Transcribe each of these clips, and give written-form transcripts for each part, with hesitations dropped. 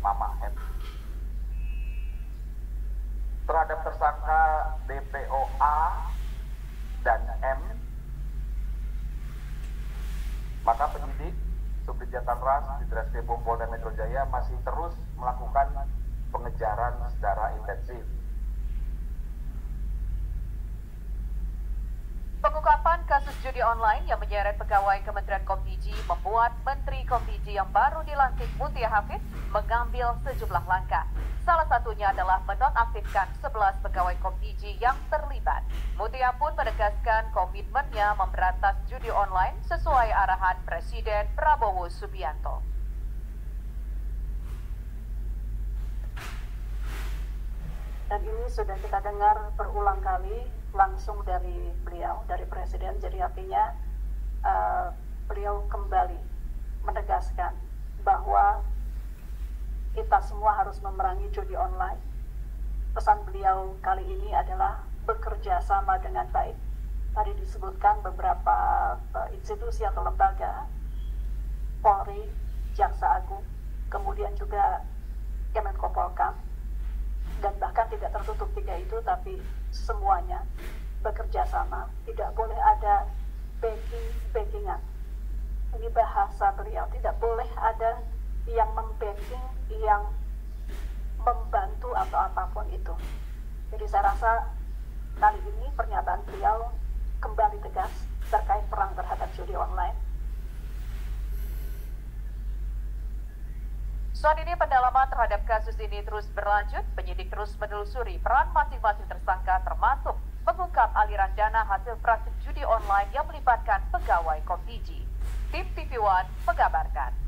Mama M. Terhadap tersangka DPOA dan M, maka penyidik Subdit Jatanras di Treskrimum Polda Metro Jaya masih terus melakukan pengejaran secara intensif. Pengungkapan kasus judi online yang menyeret pegawai Kementerian Kombiji membuat Menteri Kombiji yang baru dilantik Mutia Hafidz mengambil sejumlah langkah. Salah satunya adalah menonaktifkan 11 pegawai Kombiji yang terlibat. Mutia pun menegaskan komitmennya memberantas judi online sesuai arahan Presiden Prabowo Subianto. Dan ini sudah kita dengar berulang kali langsung dari beliau, dari Presiden. Jadi artinya beliau kembali menegaskan bahwa kita semua harus memerangi judi online. Pesan beliau kali ini adalah bekerja sama dengan baik. Tadi disebutkan beberapa institusi atau lembaga, Polri, Jaksa Agung, kemudian juga Kemenko Polhukam, dan bahkan tidak tertutup tiga itu, tapi semuanya bekerja sama. Tidak boleh ada backing-backingan. Ini bahasa beliau, tidak boleh ada yang membacking, yang membantu atau apapun itu. Jadi saya rasa kali ini pernyataan beliau kembali tegas terkait perang terhadap judi online. Saat ini pendalaman terhadap kasus ini terus berlanjut. Penyidik terus menelusuri peran masing-masing tersangka termasuk mengungkap aliran dana hasil praktik judi online yang melibatkan pegawai Kombiji. Tim TV One mengabarkan.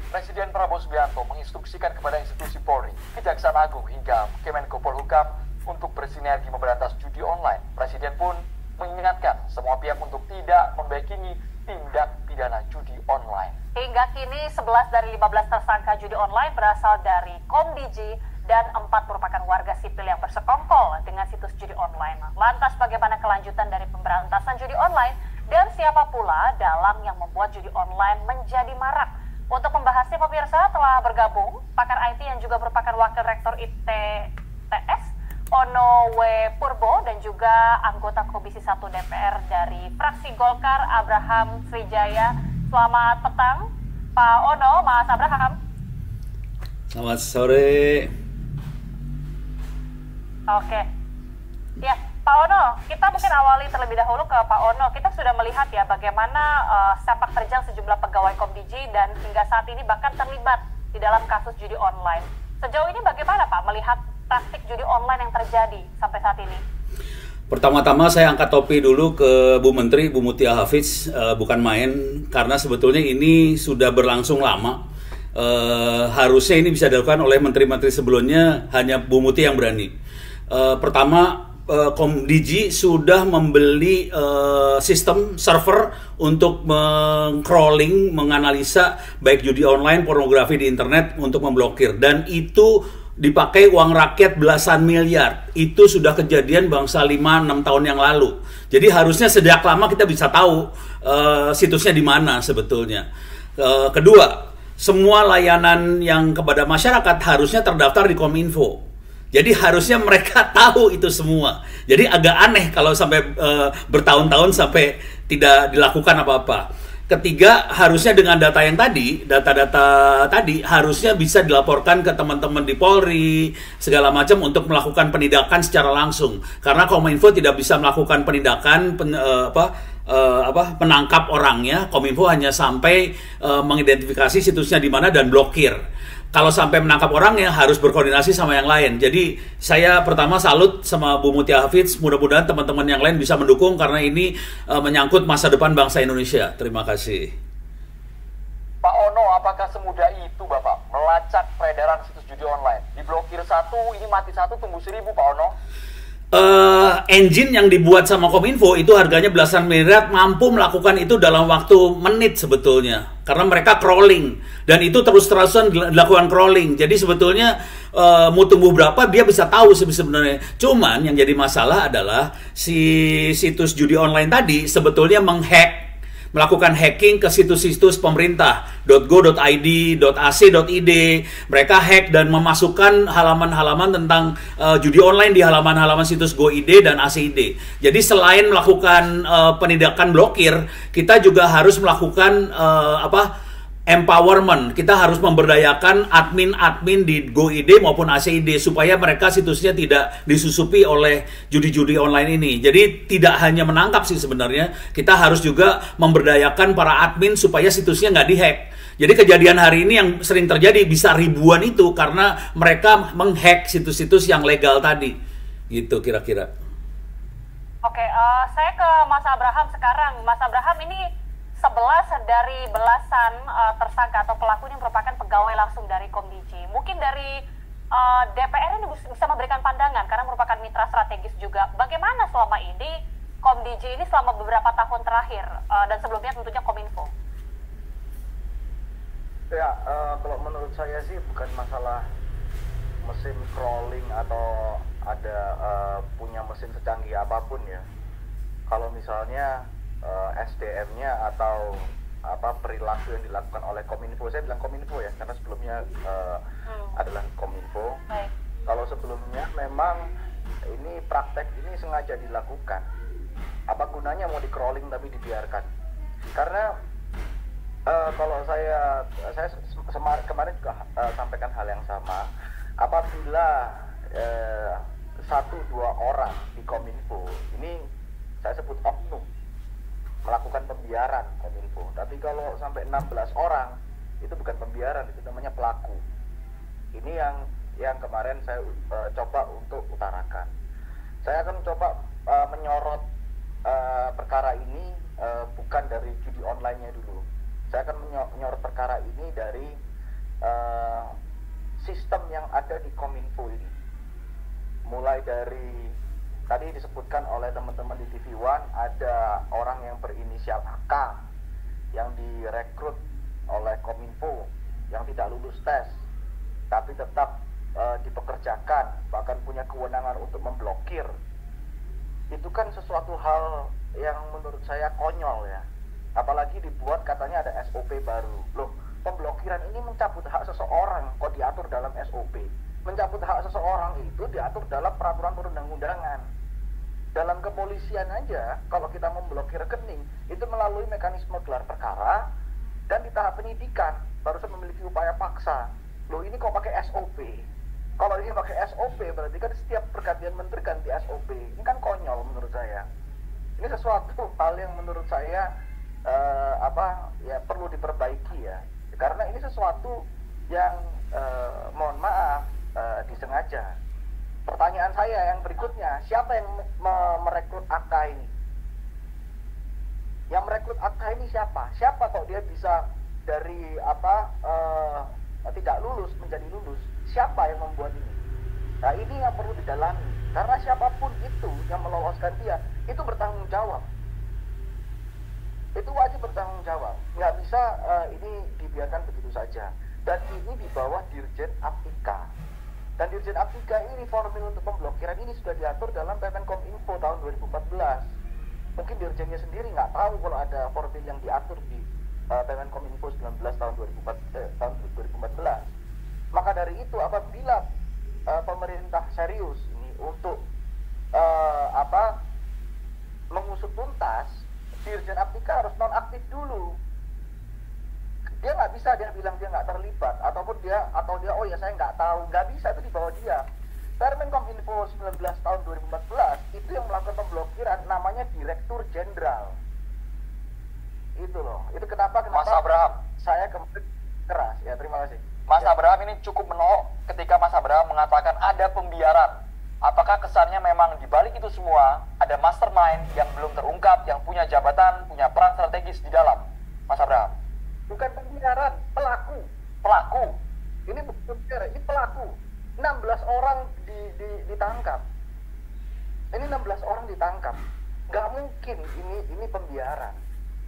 Presiden Prabowo Subianto menginstruksikan kepada institusi Polri, Kejaksaan Agung hingga Kemenko Polhukam untuk bersinergi memberantas judi online. Presiden pun mengingatkan semua pihak untuk tidak membackingi tindak pidana judi online. Hingga kini 11 dari 15 tersangka judi online berasal dari Kombiji dan 4 merupakan warga sipil yang bersekongkol dengan situs judi online. Lantas bagaimana kelanjutan dari pemberantasan judi online dan siapa pula dalang yang membuat judi online menjadi marak? Untuk membahasnya pemirsa telah bergabung pakar IT yang juga merupakan wakil rektor ITTS Ono W. Purbo dan juga anggota Komisi 1 DPR dari fraksi Golkar Abraham Srijaya. Selamat petang Pak Ono, Mas Abraham. Selamat sore. Oke. Ya, Pak Ono, kita mungkin awali terlebih dahulu ke Pak Ono. Kita sudah melihat ya bagaimana sepak terjang sejumlah pegawai Kombiji dan hingga saat ini bahkan terlibat di dalam kasus judi online. Sejauh ini bagaimana Pak melihat praktik judi online yang terjadi sampai saat ini? Pertama-tama saya angkat topi dulu ke Bu Menteri, Bu Mutia Hafidz, bukan main, karena sebetulnya ini sudah berlangsung lama. Harusnya ini bisa dilakukan oleh menteri-menteri sebelumnya, hanya Bu Mutia yang berani. Pertama, Kombiji sudah membeli sistem server untuk meng-crawling, menganalisa baik judi online, pornografi di internet untuk memblokir, dan itu dipakai uang rakyat belasan miliar. Itu sudah kejadian bangsa 5-6 tahun yang lalu. Jadi harusnya sejak lama kita bisa tahu situsnya di mana sebetulnya. Kedua, semua layanan yang kepada masyarakat harusnya terdaftar di Kominfo. Jadi harusnya mereka tahu itu semua. Jadi agak aneh kalau sampai bertahun-tahun sampai tidak dilakukan apa-apa. Ketiga, harusnya dengan data yang tadi, data-data tadi harusnya bisa dilaporkan ke teman-teman di Polri, segala macam untuk melakukan penindakan secara langsung. Karena Kominfo tidak bisa melakukan penindakan, menangkap orangnya. Kominfo hanya sampai mengidentifikasi situsnya di mana dan blokir. Kalau sampai menangkap orangnya harus berkoordinasi sama yang lain. Jadi saya pertama salut sama Bu Mutia Hafidz. Mudah-mudahan teman-teman yang lain bisa mendukung karena ini menyangkut masa depan bangsa Indonesia. Terima kasih. Pak Ono, apakah semudah itu Bapak melacak peredaran situs judi online? Diblokir satu, ini mati satu, tumbuh 1000 Pak Ono. Engine yang dibuat sama Kominfo itu harganya belasan miliar, mampu melakukan itu dalam waktu menit sebetulnya. karena mereka crawling dan itu terus-terusan dilakukan crawling. Jadi sebetulnya mau tumbuh berapa dia bisa tahu sebenarnya. Cuman yang jadi masalah adalah si situs judi online tadi sebetulnya melakukan hacking ke situs-situs pemerintah .go.id, .ac.id. Mereka hack dan memasukkan halaman-halaman tentang judi online di halaman-halaman situs Go.id dan AC.id. Jadi selain melakukan penindakan blokir, kita juga harus melakukan empowerment. Kita harus memberdayakan admin-admin di Go.id maupun AC.id supaya mereka situsnya tidak disusupi oleh judi-judi online ini. Jadi tidak hanya menangkap sih sebenarnya, kita harus juga memberdayakan para admin supaya situsnya nggak dihack. Jadi kejadian hari ini yang sering terjadi bisa ribuan itu karena mereka menghack situs-situs yang legal tadi. Gitu kira-kira. Oke, saya ke Mas Abraham sekarang. Mas Abraham, ini 11 dari belasan tersangka atau pelaku ini merupakan pegawai langsung dari Komdiji. Mungkin dari DPR ini bisa memberikan pandangan karena merupakan mitra strategis juga. Bagaimana selama ini Komdiji ini selama beberapa tahun terakhir dan sebelumnya tentunya Kominfo? Ya, kalau menurut saya sih bukan masalah mesin crawling atau ada punya mesin secanggih apapun ya. Kalau misalnya SDM-nya atau perilaku yang dilakukan oleh Kominfo, saya bilang Kominfo ya karena sebelumnya adalah Kominfo. Baik. Kalau sebelumnya memang ini praktek ini sengaja dilakukan, apa gunanya mau di crawling tapi dibiarkan? Karena kalau saya kemarin juga sampaikan hal yang sama. Apabila 1-2 orang di Kominfo ini saya sebut oknum melakukan pembiaran Kominfo, tapi kalau sampai 16 orang itu bukan pembiaran, itu namanya pelaku. Ini yang kemarin saya coba untuk utarakan. Saya akan coba menyorot perkara ini bukan dari judi online-nya dulu. Saya akan menyorot perkara ini dari sistem yang ada di Kominfo ini. Mulai dari tadi disebutkan oleh teman-teman di TV One, ada orang yang berinisial AK yang direkrut oleh Kominfo yang tidak lulus tes tapi tetap dipekerjakan, bahkan punya kewenangan untuk memblokir. Itu kan sesuatu hal yang menurut saya konyol ya. Apalagi dibuat katanya ada SOP baru. Loh, pemblokiran ini mencabut hak seseorang kok diatur dalam SOP. Mencabut hak seseorang itu diatur dalam peraturan perundang-undangan. Dalam kepolisian aja, kalau kita memblokir rekening, itu melalui mekanisme gelar perkara dan di tahap penyidikan baru memiliki upaya paksa. Loh, ini kok pakai SOP? Kalau ini pakai SOP berarti kan setiap pergantian menteri ganti SOP. Ini kan konyol menurut saya. Ini sesuatu hal yang menurut saya perlu diperbaiki ya. Karena ini sesuatu yang mohon maaf disengaja. Pertanyaan saya yang berikutnya, siapa yang merekrut AK ini? Yang merekrut AK ini siapa? Siapa kok dia bisa dari tidak lulus menjadi lulus? Siapa yang membuat ini? Nah, ini yang perlu didalami. Karena siapapun itu yang meloloskan dia, itu bertanggung jawab. Itu wajib bertanggung jawab. Nggak bisa ini dibiarkan begitu saja. Dan ini di bawah Dirjen Aptika. Dan Dirjen Aptika ini formil untuk pemblokiran ini sudah diatur dalam Permenkominfo tahun 2014. Mungkin Dirjennya sendiri nggak tahu kalau ada formil yang diatur di Permenkominfo 19 tahun 2014. Maka dari itu apabila pemerintah serius ini untuk mengusut tuntas, Dirjen Aptika harus nonaktif dulu. Dia nggak bisa dia bilang dia nggak terlibat atau dia oh ya saya nggak tahu, nggak bisa, itu di bawah dia. Permenkominfo 19 tahun 2014 itu yang melakukan pemblokiran namanya Direktur Jenderal. Itu loh, itu kenapa Mas Abraham, saya kemarin keras ya. Terima kasih Mas ya. Abraham ini cukup menolak ketika Mas Abraham mengatakan ada pembiaran. Apakah kesannya memang dibalik itu semua ada mastermind yang belum terungkap, yang punya jabatan, punya peran strategis di dalam? Mas Abraham, Bukan pembiaran, pelaku. Ini bukan pembiaran, ini pelaku. 16 orang ditangkap. Ini 16 orang ditangkap. Nggak mungkin ini pembiaran.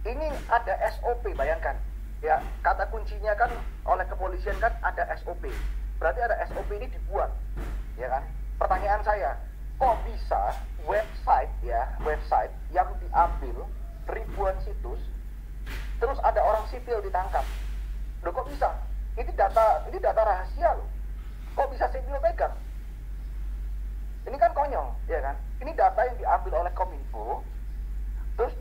Ini ada SOP, bayangkan. Ya, kata kuncinya kan oleh kepolisian kan ada SOP. Berarti ada SOP ini dibuat, ya kan? Pertanyaan saya, kok bisa website yang diambil ribuan situs, terus ada orang sipil ditangkap? Loh, kok bisa? Ini data rahasia loh. Kok bisa sipil pegang? Ini kan konyol, ya kan? Ini data yang diambil oleh Kominfo, terus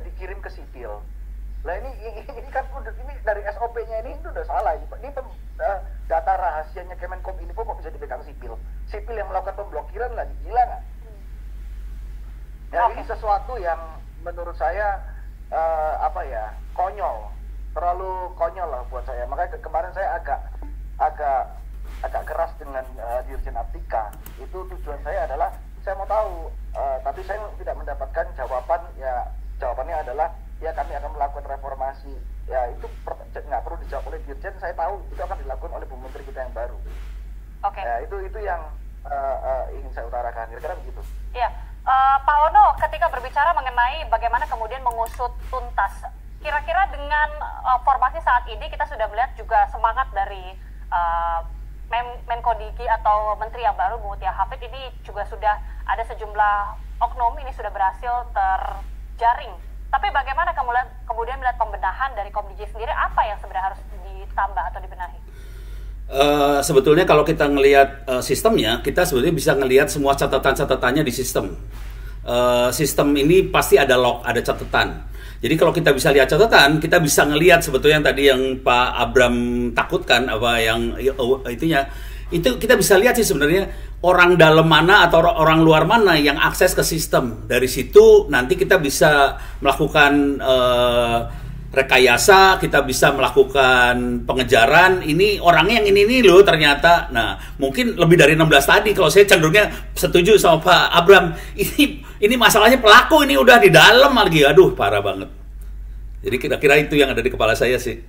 dikirim ke sipil. Nah ini kan ini dari SOP-nya ini udah salah. Ini data rahasianya Kemenkominfo kok bisa dipegang sipil? Sipil yang melakukan pemblokiran lagi, gila nggak? Ya, ini sesuatu yang menurut saya konyol, terlalu konyol lah buat saya. Makanya kemarin saya agak keras dengan Dirjen Aptika. Itu tujuan saya adalah saya mau tahu, tapi saya tidak mendapatkan jawaban. Ya jawabannya adalah ya kami akan melakukan reformasi. Ya itu nggak perlu dijawab oleh Dirjen, saya tahu itu akan dilakukan oleh Bu Menteri kita yang baru. Oke. Ya itu yang ingin saya utarakan, kira-kira begitu. Iya, Pak Ono, ketika berbicara mengenai bagaimana kemudian mengusut tuntas, kira-kira dengan formasi saat ini kita sudah melihat juga semangat dari Menko Diki atau Menteri yang baru Bu Mutia Hafid ini juga sudah ada sejumlah oknum ini sudah berhasil terjaring. Tapi bagaimana kemudian melihat pembenahan dari Komdiji sendiri, apa yang sebenarnya harus ditambah atau dibenahi? Sebetulnya kalau kita ngelihat sistemnya, kita sebetulnya bisa ngelihat semua catatan-catatannya di sistem. Sistem ini pasti ada log, ada catatan. Jadi kalau kita bisa lihat catatan, kita bisa ngelihat sebetulnya yang tadi yang Pak Abram takutkan apa yang itunya. Itu kita bisa lihat sih sebenarnya orang dalam mana atau orang luar mana yang akses ke sistem. Dari situ nanti kita bisa melakukan rekayasa, kita bisa melakukan pengejaran. Ini orangnya yang ini loh ternyata. Nah, mungkin lebih dari 16 tadi. Kalau saya cenderungnya setuju sama Pak Abram. Ini masalahnya pelaku ini udah di dalam lagi. Aduh, parah banget. Jadi kira-kira itu yang ada di kepala saya sih.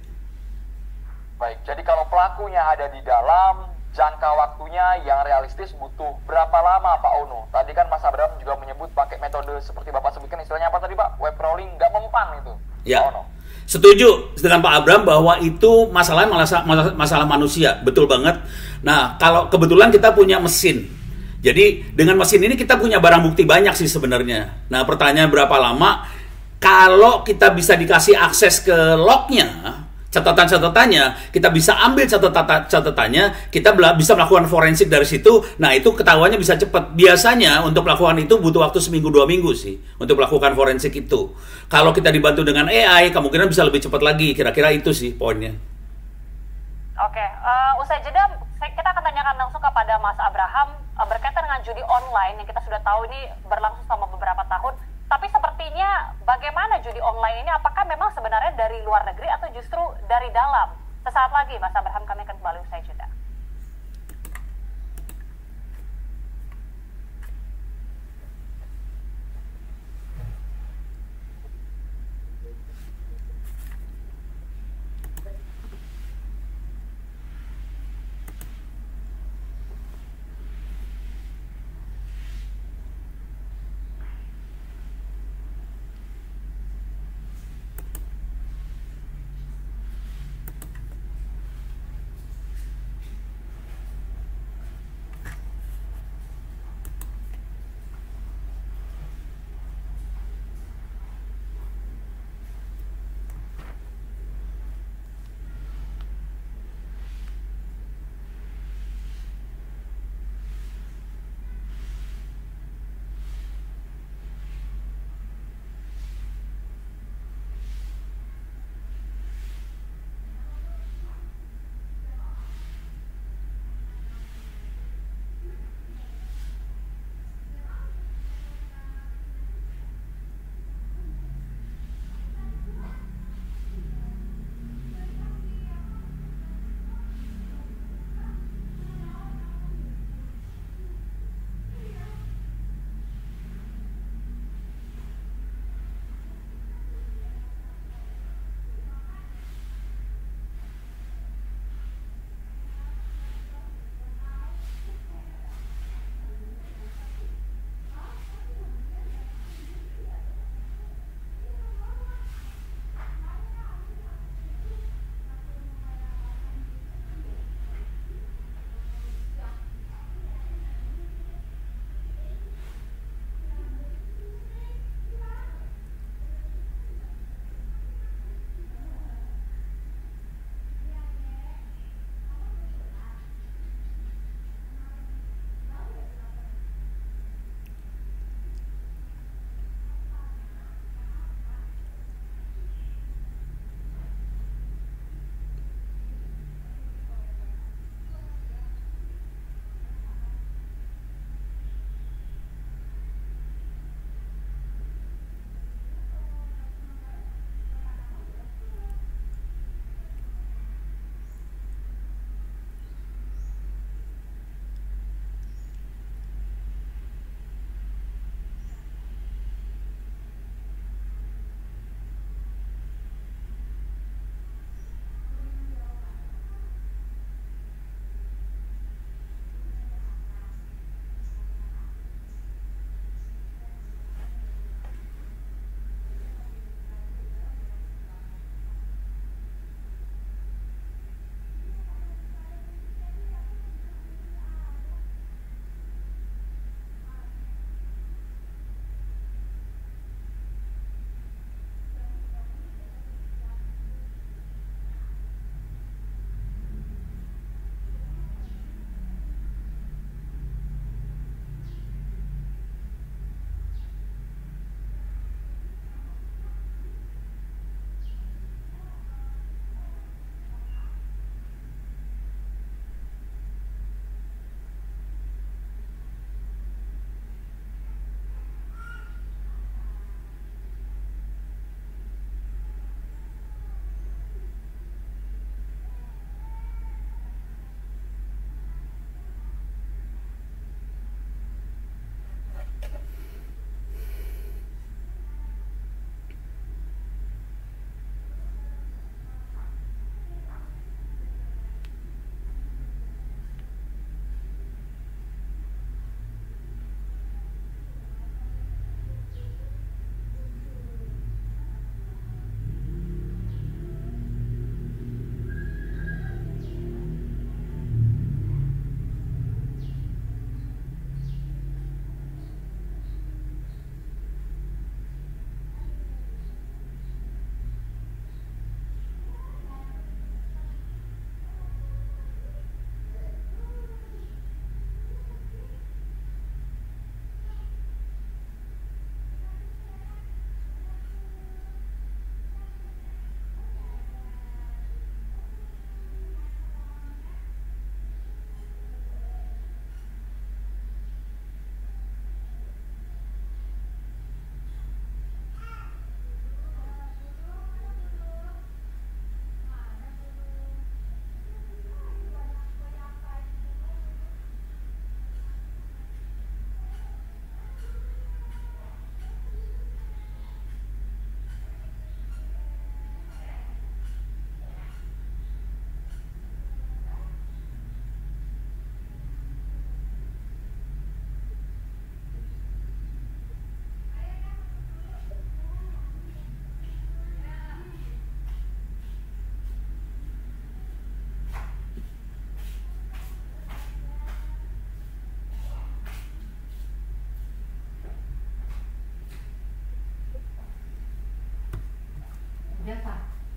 Baik, jadi kalau pelakunya ada di dalam, jangka waktunya yang realistis butuh berapa lama Pak Ono? Tadi kan Mas Abram juga menyebut pakai metode seperti Bapak sebutkan, istilahnya apa tadi Pak? Web crawling nggak mempan itu, ya. Pak Ono. Setuju dengan Pak Abram bahwa itu masalah manusia, betul banget. Nah, kalau kebetulan kita punya mesin, jadi dengan mesin ini kita punya barang bukti banyak sih sebenarnya. Nah, pertanyaan berapa lama? Kalau kita bisa dikasih akses ke lognya, catatan-catatannya, kita bisa ambil catatannya, kita bisa melakukan forensik dari situ. Nah, itu ketahuannya bisa cepat. Biasanya untuk melakukan itu butuh waktu seminggu 2 minggu sih untuk melakukan forensik itu. Kalau kita dibantu dengan AI, kemungkinan bisa lebih cepat lagi. Kira-kira itu sih poinnya. Oke, usai jeda kita akan tanyakan langsung kepada Mas Abraham berkaitan dengan judi online yang kita sudah tahu ini berlangsung selama beberapa tahun. Tapi sepertinya bagaimana judi online ini, apakah memang sebenarnya dari luar negeri atau justru dari dalam? Sesaat lagi Mas Abraham, kami akan kembali usai jeda.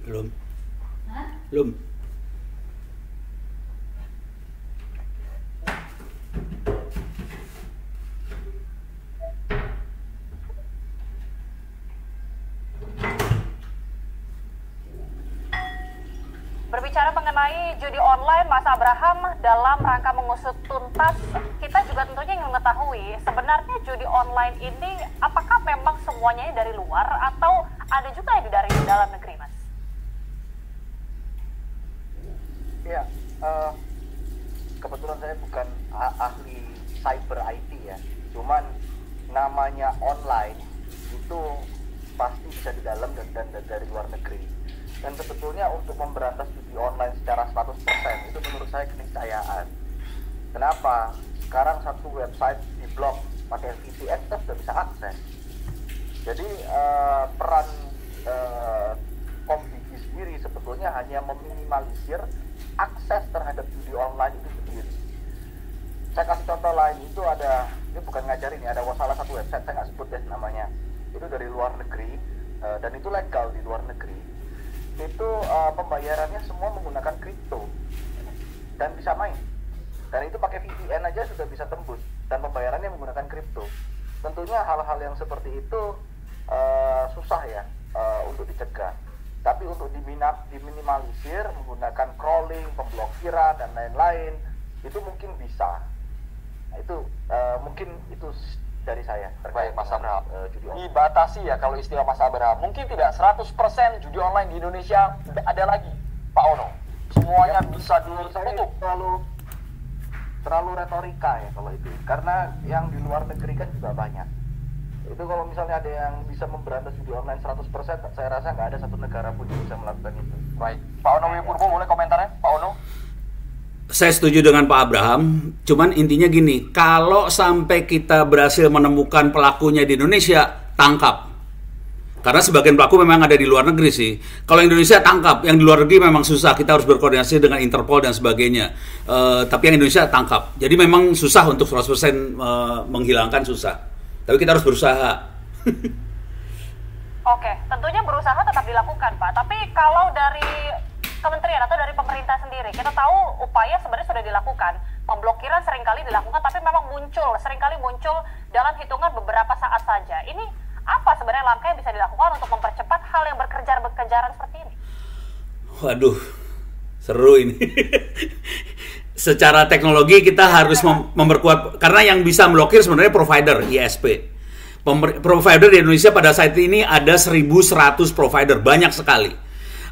Belum. Belum. Berbicara mengenai judi online, Mas Abraham, dalam rangka mengusut tuntas, kita juga tentunya ingin mengetahui sebenarnya judi online ini apakah memang semuanya dari luar atau ada juga yang dari dalam negeri, Mas? Ya, kebetulan saya bukan ahli cyber IT ya, cuman namanya online itu pasti bisa di dalam dan dari luar negeri. Dan sebetulnya untuk memberantas judi online secara 100% itu menurut saya keniscayaan. Kenapa? Sekarang satu website diblok pakai VPN kita sudah bisa akses. Jadi peran Komdigi sendiri sebetulnya hanya meminimalisir akses terhadap judi online itu sendiri. Saya kasih contoh lain, itu ada, ini bukan ngajarin ya, ada salah satu website, saya nggak sebut ya namanya, itu dari luar negeri dan itu legal di luar negeri. Itu pembayarannya semua menggunakan kripto dan bisa main, dan itu pakai VPN aja sudah bisa tembus dan pembayarannya menggunakan kripto. Tentunya hal-hal yang seperti itu susah ya untuk dicegah, tapi untuk diminimalisir menggunakan crawling, pemblokiran dan lain-lain itu mungkin bisa. Nah, itu mungkin itu dari saya. Baik, Mas Abraham. Judi online. Dibatasi ya kalau istilah Mas Abraham. Mungkin tidak 100% judi online di Indonesia ada lagi, Pak Ono. Semuanya Ya, bisa menurut saya ditutup. terlalu retorika ya kalau itu. Karena yang di luar negeri kan juga banyak. Itu kalau misalnya ada yang bisa memberantas judi online 100%, saya rasa nggak ada satu negara pun yang bisa melakukan itu. Baik, Pak Ono Wipurbo boleh komentarnya, Pak Ono? Saya setuju dengan Pak Abraham, cuman intinya gini, kalau sampai kita berhasil menemukan pelakunya di Indonesia, tangkap. Karena sebagian pelaku memang ada di luar negeri sih. Kalau Indonesia tangkap, yang di luar negeri memang susah, kita harus berkoordinasi dengan Interpol dan sebagainya. Tapi yang Indonesia tangkap. Jadi memang susah untuk 100% menghilangkan, susah. Tapi kita harus berusaha. Oke, tentunya berusaha tetap dilakukan, Pak. Tapi kalau dari kementerian atau dari pemerintah sendiri, kita tahu upaya sebenarnya sudah dilakukan. Pemblokiran seringkali dilakukan, tapi memang seringkali muncul dalam hitungan beberapa saat saja. Ini apa sebenarnya langkah yang bisa dilakukan untuk mempercepat hal yang berkejar-kejaran seperti ini? Waduh, seru ini. Secara teknologi kita harus memperkuat, karena yang bisa blokir sebenarnya provider ISP. Provider di Indonesia pada saat ini ada 1.100 provider, banyak sekali.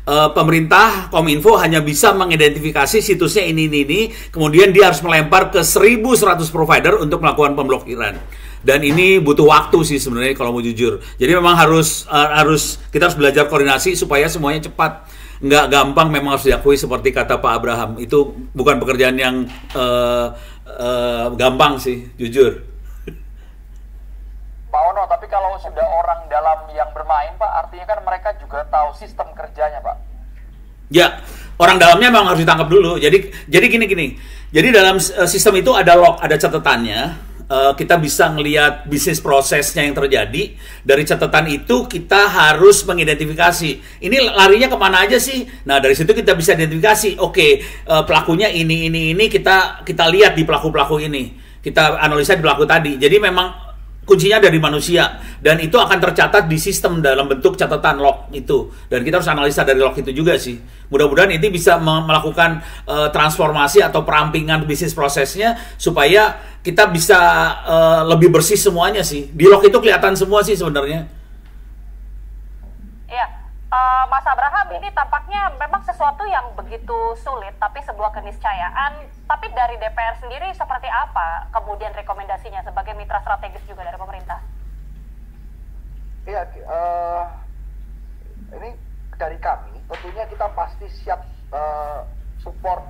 Pemerintah Kominfo hanya bisa mengidentifikasi situsnya ini, kemudian dia harus melempar ke 1.100 provider untuk melakukan pemblokiran. Dan ini butuh waktu sih sebenarnya kalau mau jujur. Jadi memang kita harus belajar koordinasi supaya semuanya cepat. Nggak gampang, memang harus diakui seperti kata Pak Abraham. Itu bukan pekerjaan yang gampang sih, jujur. Pak Ono, tapi kalau sudah orang dalam yang bermain, Pak, artinya kan mereka juga tahu sistem kerjanya, Pak. Ya, orang dalamnya memang harus ditangkap dulu. Jadi gini. Jadi dalam sistem itu ada log, ada catatannya. Kita bisa ngelihat bisnis prosesnya yang terjadi. Dari catatan itu kita harus mengidentifikasi. Ini larinya kemana aja sih? Nah, dari situ kita bisa identifikasi. Oke, pelakunya ini kita lihat di pelaku-pelaku ini. Kita analisa di pelaku tadi. Jadi memang kuncinya dari manusia, dan itu akan tercatat di sistem dalam bentuk catatan log itu, dan kita harus analisa dari log itu juga sih. Mudah-mudahan ini bisa melakukan transformasi atau perampingan bisnis prosesnya supaya kita bisa lebih bersih semuanya sih. Di log itu kelihatan semua sih sebenarnya. Iya, Mas Abraham, ini tampaknya memang sesuatu yang begitu sulit, tapi sebuah keniscayaan. Tapi dari DPR sendiri seperti apa kemudian rekomendasinya sebagai mitra strategis juga dari pemerintah? Iya, ini dari kami, tentunya kita pasti siap support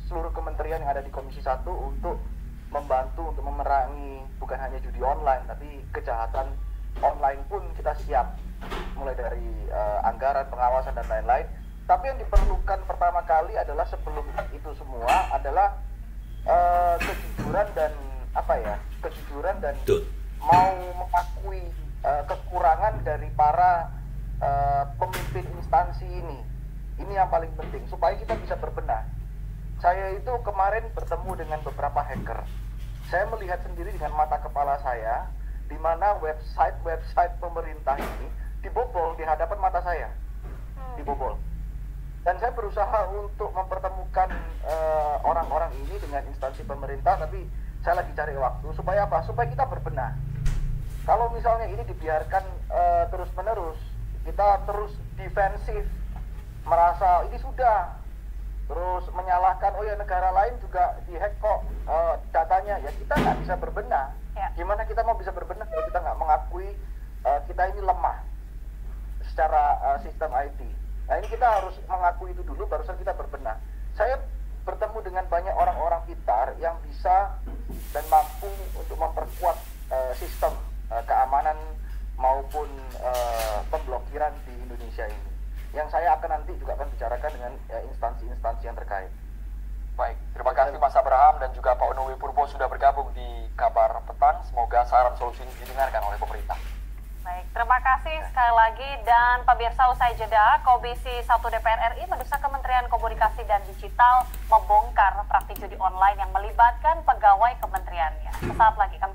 seluruh kementerian yang ada di Komisi 1 untuk membantu untuk memerangi bukan hanya judi online, tapi kejahatan online pun kita siap. Mulai dari anggaran, pengawasan, dan lain-lain. Tapi yang diperlukan pertama kali adalah sebelum itu semua adalah kejujuran dan mau mengakui kekurangan dari para pemimpin instansi ini. Ini yang paling penting supaya kita bisa berbenah. Saya itu kemarin bertemu dengan beberapa hacker. Saya melihat sendiri dengan mata kepala saya di mana website pemerintah ini dibobol di hadapan mata saya. Dibobol. Dan saya berusaha untuk mempertemukan orang-orang ini dengan instansi pemerintah, tapi saya lagi cari waktu supaya apa? Supaya kita berbenah. Kalau misalnya ini dibiarkan terus-menerus, kita terus defensif, merasa ini sudah, terus menyalahkan, oh ya negara lain juga dihack kok datanya, ya kita nggak bisa berbenah. Ya. Gimana kita mau bisa berbenah kalau kita nggak mengakui kita ini lemah secara sistem IT. Nah ini kita harus mengakui itu dulu, barusan kita berbenah. Saya bertemu dengan banyak orang-orang pintar yang bisa dan mampu untuk memperkuat sistem keamanan maupun pemblokiran di Indonesia ini. Yang saya akan nanti juga akan bicarakan dengan instansi-instansi yang terkait. Baik, terima kasih Mas Abraham dan juga Pak Onowi Purbo sudah bergabung di Kabar Petang. Semoga saran solusi ini didengarkan oleh pemerintah. Baik, terima kasih sekali lagi. Dan pemirsa, usai jeda, Komisi 1 DPR RI mendesak Kementerian Komunikasi dan Digital membongkar praktik judi online yang melibatkan pegawai kementeriannya. Sesaat lagi kami